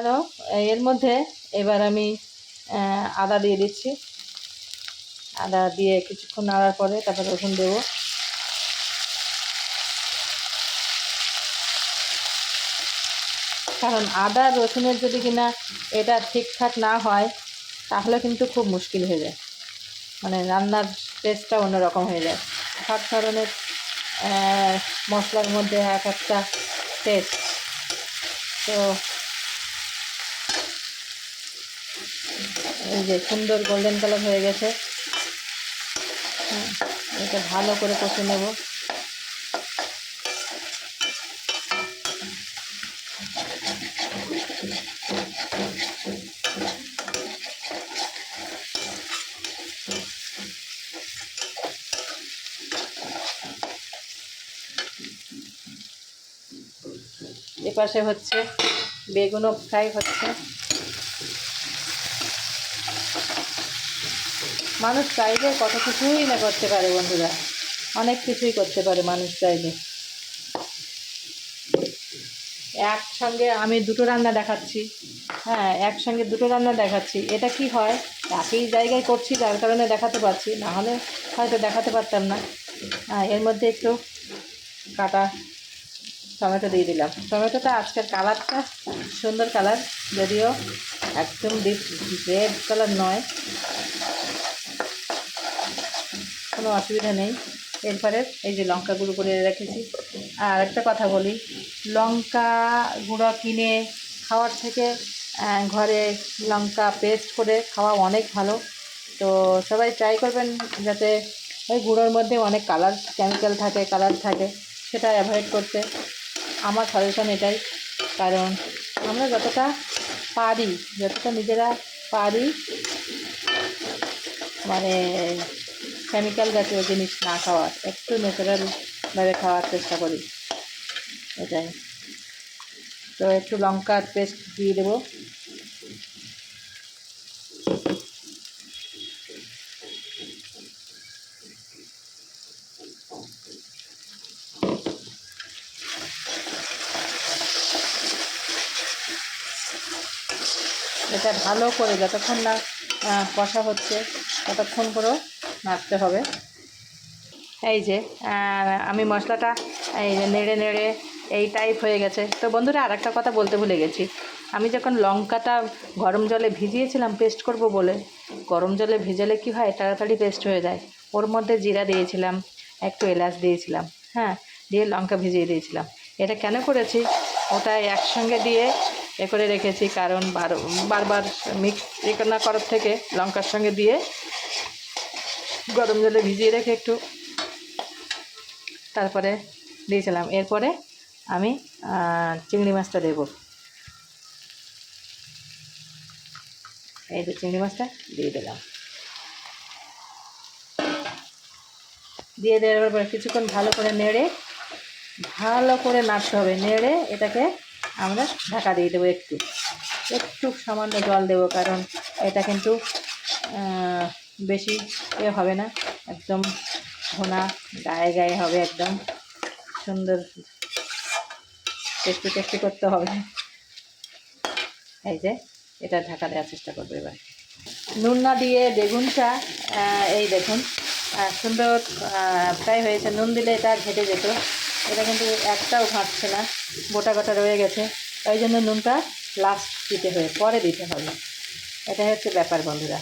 Hello. এর মধ্যে এবার আমি আদা দিয়ে দিচ্ছি। আদা দিয়ে কিছুক্ষণ নাড়ার পরে তারপর রসুন দেবো। কারণ আদা রসুনের যদি কিনা এটা ঠিকঠাক না হয় তাহলে কিন্তু খুব মুশকিল হয়ে যায়, মানে রান্নার টেস্টটা অন্যরকম হয়ে যায়। সব ধরনের মশলার মধ্যে এক একটা টেস্ট। তো এই যে সুন্দর গোল্ডেন কালার হয়ে গেছে। এটা ভালো করে কষে নেব। এপাশে হচ্ছে বেগুনও ফ্রাই হচ্ছে। মানুষ চাইলে কত কিছুই না করতে পারে বন্ধুরা, অনেক কিছুই করতে পারে মানুষ চাইলে। একসঙ্গে আমি দুটো রান্না দেখাচ্ছি, একসঙ্গে দুটো রান্না দেখাচ্ছি। এটা কি হয়, একই জায়গায় করছি যার কারণে দেখাতে পারছি, না হলে হয়তো দেখাতে পারতাম না। এর মধ্যে একটু কাটা টমেটো দিয়ে দিলাম। টমেটোটা আজকের কালারটা সুন্দর কালার, যদিও একদম ডিপ রেড কালার নয়, কোনো অসুবিধা নেই। এরপরে এই যে লঙ্কা গুঁড়ো করে রেখেছি। আর একটা কথা বলি, লঙ্কা গুঁড়ো কিনে খাওয়ার থেকে ঘরে লঙ্কা পেস্ট করে খাওয়া অনেক ভালো। তো সবাই ট্রাই করবেন যাতে ওই গুঁড়োর মধ্যে অনেক কেমিক্যাল থাকে, কালার থাকে, সেটা অ্যাভয়েড করতে। আমার সাজেশন এটাই। কারণ আমরা যতটা নিজেরা পারি, মানে কেমিক্যাল জাতীয় জিনিস না খাওয়ার, একটু ন্যাচারালভাবে খাওয়ার চেষ্টা করি, এটাই। তো একটু লঙ্কার পেস্ট দিয়ে দেবো। এটা ভালো করে যতক্ষণ না কষা হচ্ছে ততক্ষণ করেও নাড়তে হবে। এই যে আমি মশলাটা এই নেড়ে নেড়ে এই টাইপ হয়ে গেছে। তো বন্ধুরা, আর একটা কথা বলতে ভুলে গেছি। আমি যখন লঙ্কাটা গরম জলে ভিজিয়েছিলাম পেস্ট করব বলে, গরম জলে ভিজালে কি হয়, তাড়াতাড়ি পেস্ট হয়ে যায়। ওর মধ্যে জিরা দিয়েছিলাম, একটু এলাচ দিয়েছিলাম, দিয়ে লঙ্কা ভিজিয়ে দিয়েছিলাম। এটা কেন করেছি, ওটা একসঙ্গে দিয়ে করে রেখেছি, কারণ বারবার মিক্স না করার থেকে লঙ্কার সঙ্গে দিয়ে গরম জলে ভিজিয়ে রেখে একটু তারপরে দিয়েছিলাম। এরপরে আমি চিংড়ি মাছটা দেব। এই যে চিংড়ি মাছটা দিয়ে দিলাম। দিয়ে দেওয়ার পরে কিছুক্ষণ ভালো করে নাড়তে হবে। নেড়ে এটাকে আমরা ঢাকা দিয়ে দেবো। একটু সামান্য জল দেবো, কারণ এটা কিন্তু বেশি হবে না, একদম ঘোনা গায়ে গায়ে হবে, একদম সুন্দর টেস্টি করতে হবে। এই যে এটা ঢাকা দেওয়ার চেষ্টা করবো। এবার নুন না দিয়ে বেগুনটা এই দেখুন সুন্দর ফ্রাই হয়েছে। নুন দিলে এটা ঘেটে যেত, এটা কিন্তু একটাও ঘাঁটছে না, গোটা গোটা রয়ে গেছে। ওই জন্য নুনটা লাস্ট পরে দিতে হবে। এটাই হচ্ছে ব্যাপার বন্ধুরা।